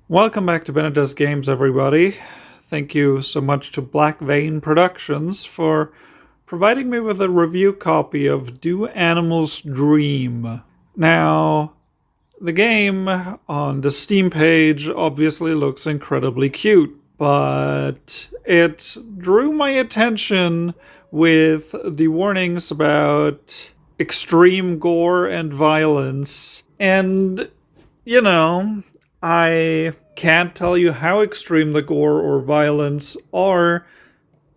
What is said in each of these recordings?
Welcome back to Benedus Games, everybody. Thank you so much to Black Vein Productions for providing me with a review copy of Do Animals Dream. Now, the game on the Steam page obviously looks incredibly cute, but it drew my attention with the warnings about extreme gore and violence. And, I can't tell you how extreme the gore or violence are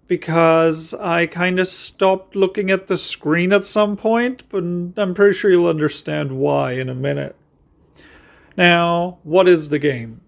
because I kind of stopped looking at the screen at some point, but I'm pretty sure you'll understand why in a minute. Now, what is the game?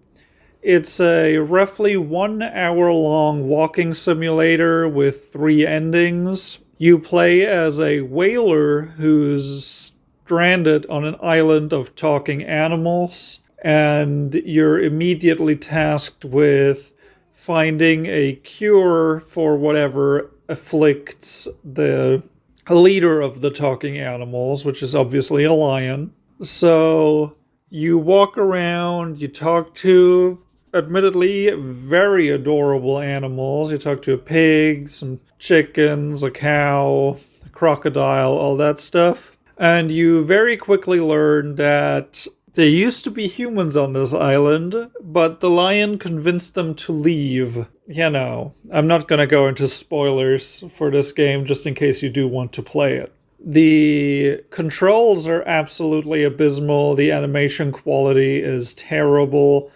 It's a roughly 1 hour long walking simulator with 3 endings. You play as a whaler who's stranded on an island of talking animals, and you're immediately tasked with finding a cure for whatever afflicts the leader of the talking animals, which is obviously a lion. So you walk around, you talk to admittedly very adorable animals. You talk to a pig, some chickens, a cow, a crocodile, all that stuff. And you very quickly learn that there used to be humans on this island, but the lion convinced them to leave. I'm not going to go into spoilers for this game just in case you do want to play it. The controls are absolutely abysmal. The animation quality is terrible.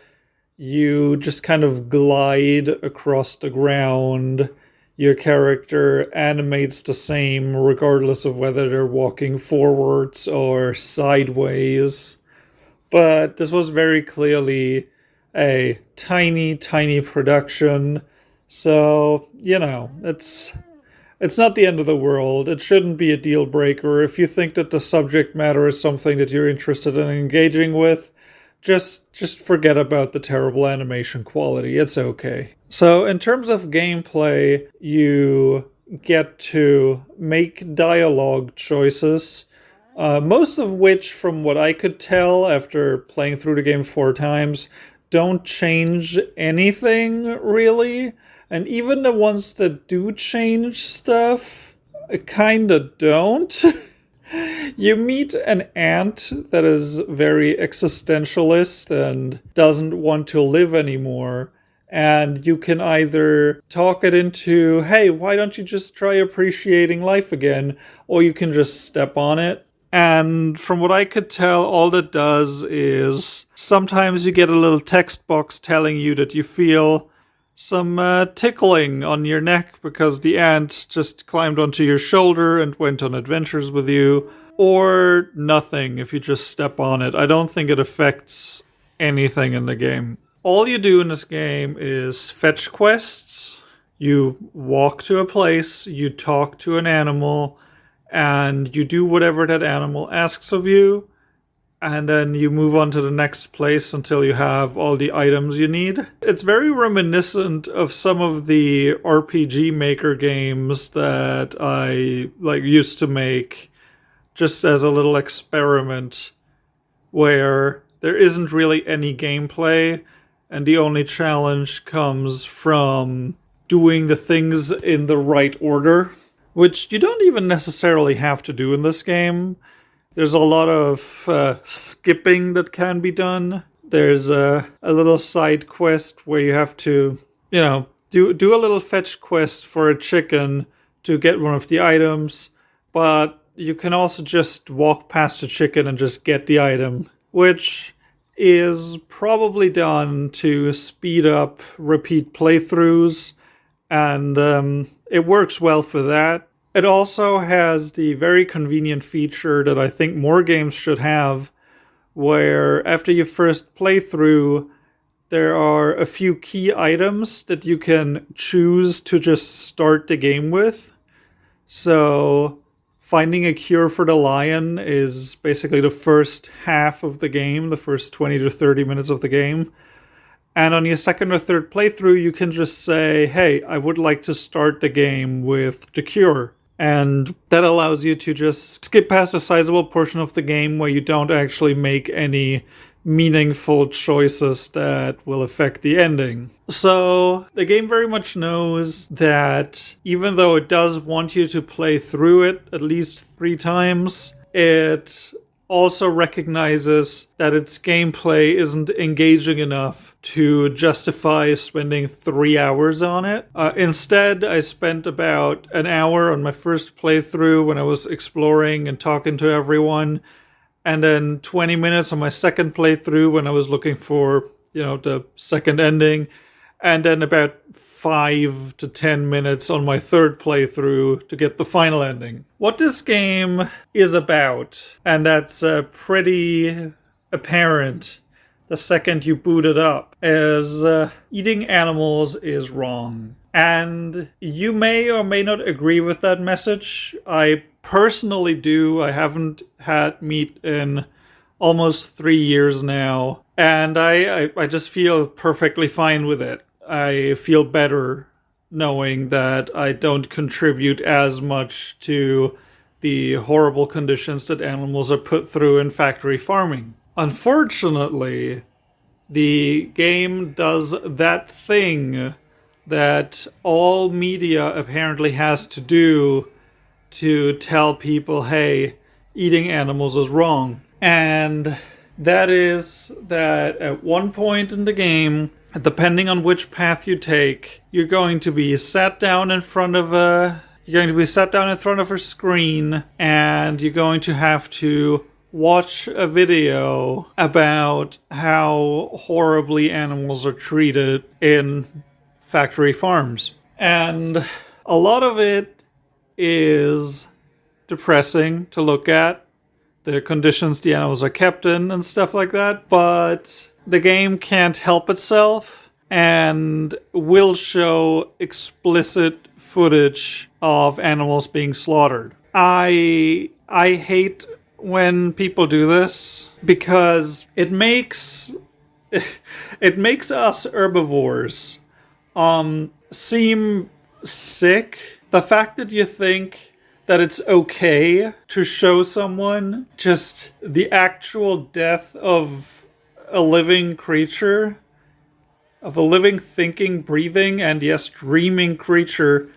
You just kind of glide across the ground. Your character animates the same regardless of whether they're walking forwards or sideways. But this was very clearly a tiny, tiny production. So, it's not the end of the world. It shouldn't be a deal breaker. If you think that the subject matter is something that you're interested in engaging with, just forget about the terrible animation quality. It's okay. So in terms of gameplay, you get to make dialogue choices, most of which, from what I could tell after playing through the game 4 times, don't change anything, really. And even the ones that do change stuff, kinda don't. You meet an ant that is very existentialist and doesn't want to live anymore. And you can either talk it into, hey, why don't you just try appreciating life again? Or you can just step on it. And from what I could tell, all that does is sometimes you get a little text box telling you that you feel some tickling on your neck because the ant just climbed onto your shoulder and went on adventures with you, or nothing if you just step on it. I don't think it affects anything in the game. All you do in this game is fetch quests. You walk to a place, you talk to an animal, and you do whatever that animal asks of you, and then you move on to the next place until you have all the items you need. It's very reminiscent of some of the RPG Maker games that I used to make just as a little experiment, where there isn't really any gameplay, and the only challenge comes from doing the things in the right order, which you don't even necessarily have to do in this game. There's a lot of skipping that can be done. There's a little side quest where you have to, do a little fetch quest for a chicken to get one of the items, but you can also just walk past the chicken and just get the item, which is probably done to speed up repeat playthroughs, and it works well for that. It also has the very convenient feature that I think more games should have, where after you first play through, there are a few key items that you can choose to just start the game with. So finding a cure for the lion is basically the first half of the game, the first 20 to 30 minutes of the game. And on your second or third playthrough, you can just say, hey, I would like to start the game with the cure. And that allows you to just skip past a sizable portion of the game where you don't actually make any meaningful choices that will affect the ending. So the game very much knows that even though it does want you to play through it at least 3 times, it also recognizes that its gameplay isn't engaging enough to justify spending 3 hours on it. Instead, I spent about an hour on my first playthrough when I was exploring and talking to everyone, and then 20 minutes on my second playthrough when I was looking for, the second ending, and then about 5 to 10 minutes on my third playthrough to get the final ending. What this game is about, and that's pretty apparent the second you boot it up, is eating animals is wrong. And you may or may not agree with that message. I personally do. I haven't had meat in almost 3 years now, and I just feel perfectly fine with it. I feel better knowing that I don't contribute as much to the horrible conditions that animals are put through in factory farming. Unfortunately, the game does that thing that all media apparently has to do to tell people, hey, eating animals is wrong. And that is that at one point in the game, depending on which path you take, you're going to be sat down in front of a screen, and you're going to have to watch a video about how horribly animals are treated in factory farms. And a lot of it is depressing to look at, the conditions the animals are kept in and stuff like that, but the game can't help itself and will show explicit footage of animals being slaughtered. I hate when people do this because it makes us herbivores seem sick. The fact that you think that it's okay to show someone just the actual death of a living creature, of a living, thinking, breathing, and yes, dreaming creature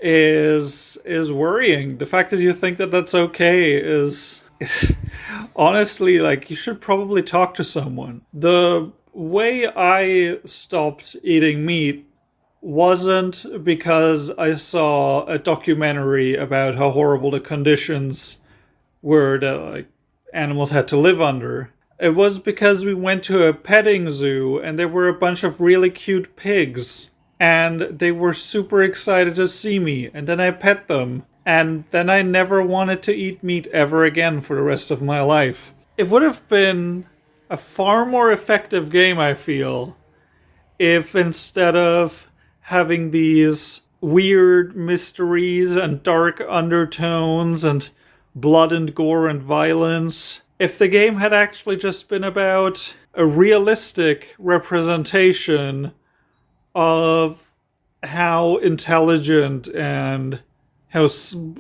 is worrying. The fact that you think that that's okay is honestly, like, you should probably talk to someone. The way I stopped eating meat wasn't because I saw a documentary about how horrible the conditions were that animals had to live under. It was because we went to a petting zoo and there were a bunch of really cute pigs, and they were super excited to see me, and then I pet them, and then I never wanted to eat meat ever again for the rest of my life. It would have been a far more effective game, I feel, if instead of having these weird mysteries and dark undertones and blood and gore and violence, if the game had actually just been about a realistic representation of how intelligent and how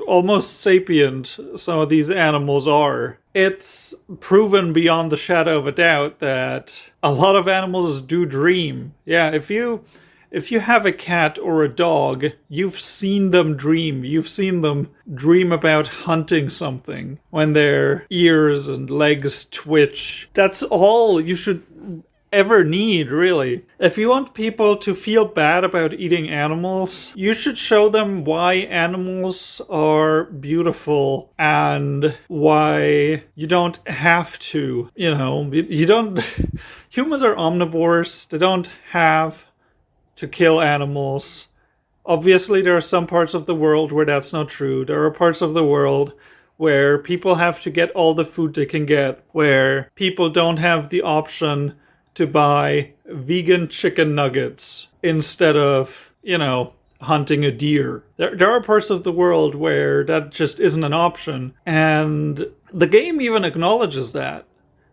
almost sapient some of these animals are. It's proven beyond the shadow of a doubt that a lot of animals do dream. Yeah, if you have a cat or a dog, you've seen them dream. You've seen them dream about hunting something when their ears and legs twitch. That's all you should ever need, really. If you want people to feel bad about eating animals, you should show them why animals are beautiful and why you don't have to. You don't. Humans are omnivores. They don't have to kill animals. Obviously, there are some parts of the world where that's not true. There are parts of the world where people have to get all the food they can get, where people don't have the option to buy vegan chicken nuggets instead of, hunting a deer. There are parts of the world where that just isn't an option, and the game even acknowledges that.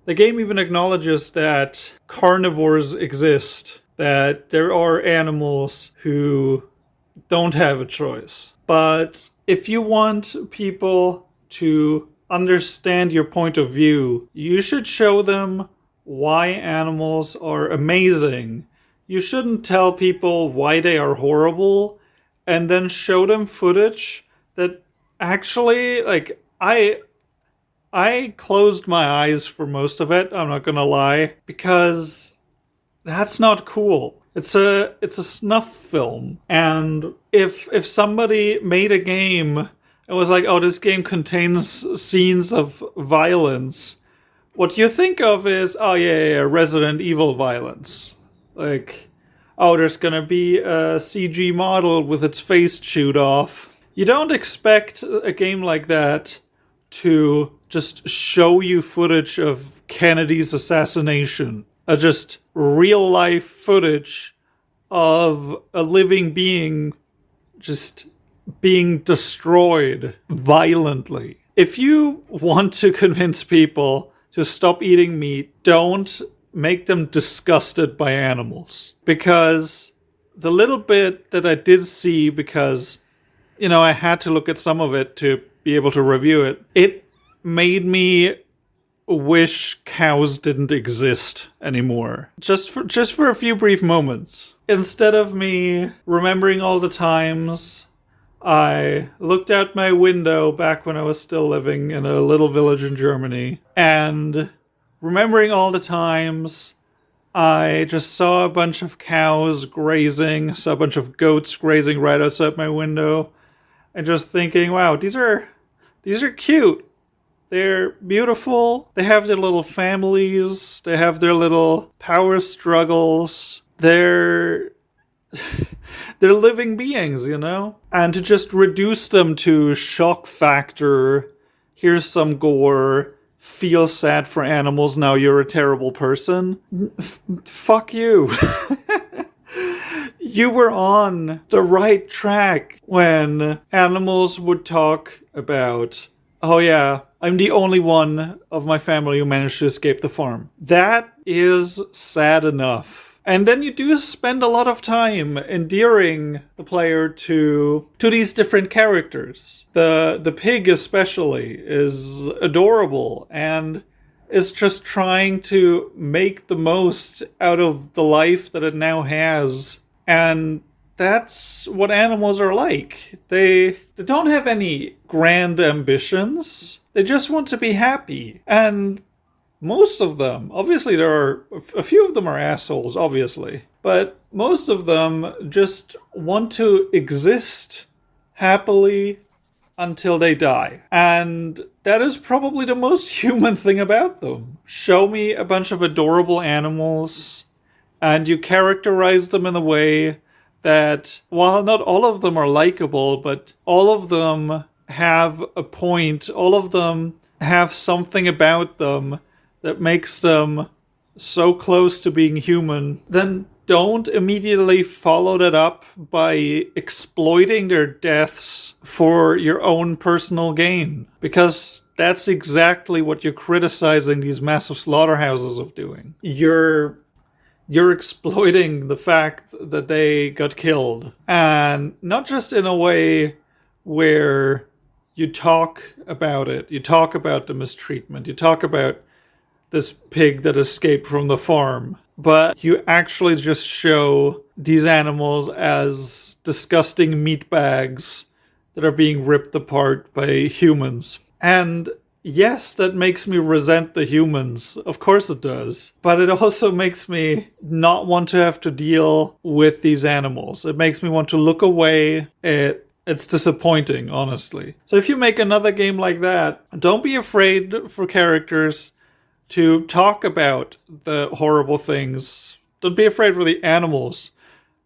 The game even acknowledges that carnivores exist, that there are animals who don't have a choice. But if you want people to understand your point of view, you should show them why animals are amazing. You shouldn't tell people why they are horrible and then show them footage that actually, like, I closed my eyes for most of it, I'm not gonna lie, because that's not cool. It's a snuff film, and if somebody made a game and was like, "Oh, this game contains scenes of violence," what you think of is, "Oh yeah, Resident Evil violence." Like, oh, there's gonna be a CG model with its face chewed off. You don't expect a game like that to just show you footage of Kennedy's assassination. Just real life footage of a living being just being destroyed violently. If you want to convince people to stop eating meat, don't make them disgusted by animals. Because the little bit that I did see, because, I had to look at some of it to be able to review it, it made me wish cows didn't exist anymore. Just for a few brief moments. Instead of me remembering all the times I looked out my window back when I was still living in a little village in Germany, and remembering all the times I just saw a bunch of cows grazing, saw a bunch of goats grazing right outside my window, and just thinking, wow, these are cute. They're beautiful. They have their little families. They have their little power struggles. They're living beings, And to just reduce them to shock factor, here's some gore, feel sad for animals, now you're a terrible person. Fuck you. You were on the right track when animals would talk about, oh yeah, I'm the only one of my family who managed to escape the farm. That is sad enough. And then you do spend a lot of time endearing the player to these different characters. The pig especially is adorable and is just trying to make the most out of the life that it now has. And that's what animals are like. They don't have any grand ambitions. They just want to be happy. And most of them, obviously there are, a few of them are assholes, obviously. But most of them just want to exist happily until they die. And that is probably the most human thing about them. Show me a bunch of adorable animals, and you characterize them in a way that, while not all of them are likable, but all of them have a point, all of them have something about them that makes them so close to being human, then don't immediately follow that up by exploiting their deaths for your own personal gain. Because that's exactly what you're criticizing these massive slaughterhouses of doing. You're exploiting the fact that they got killed. And not just in a way where you talk about it, you talk about the mistreatment, you talk about this pig that escaped from the farm, but you actually just show these animals as disgusting meat bags that are being ripped apart by humans. And yes, that makes me resent the humans. Of course it does. But it also makes me not want to have to deal with these animals. It makes me want to look away. It's disappointing, honestly. So if you make another game like that, don't be afraid for characters to talk about the horrible things. Don't be afraid for the animals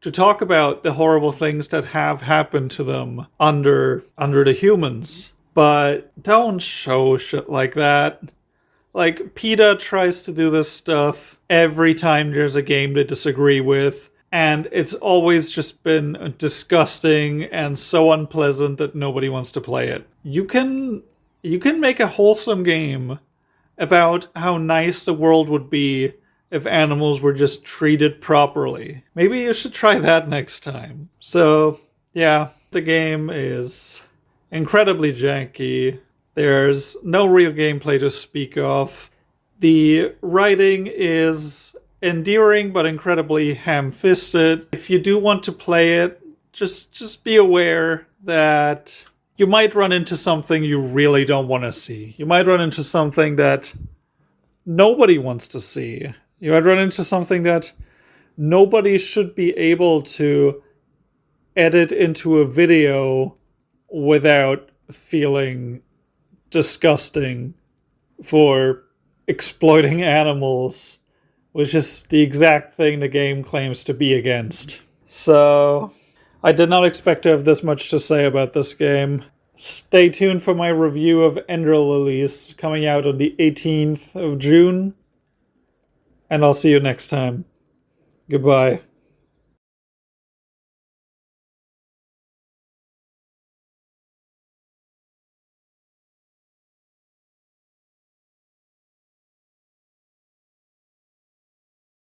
to talk about the horrible things that have happened to them under the humans. But don't show shit like that. Like, PETA tries to do this stuff every time there's a game they disagree with, and it's always just been disgusting and so unpleasant that nobody wants to play it. You can make a wholesome game about how nice the world would be if animals were just treated properly. Maybe you should try that next time. So, yeah, the game is incredibly janky. There's no real gameplay to speak of. The writing is endearing but incredibly ham-fisted. If you do want to play it, just be aware that you might run into something you really don't want to see. You might run into something that nobody wants to see. You might run into something that nobody should be able to edit into a video without feeling disgusting for exploiting animals, which is the exact thing the game claims to be against. So, I did not expect to have this much to say about this game. Stay tuned for my review of Ender Lilies, coming out on the 18th of June. And I'll see you next time. Goodbye.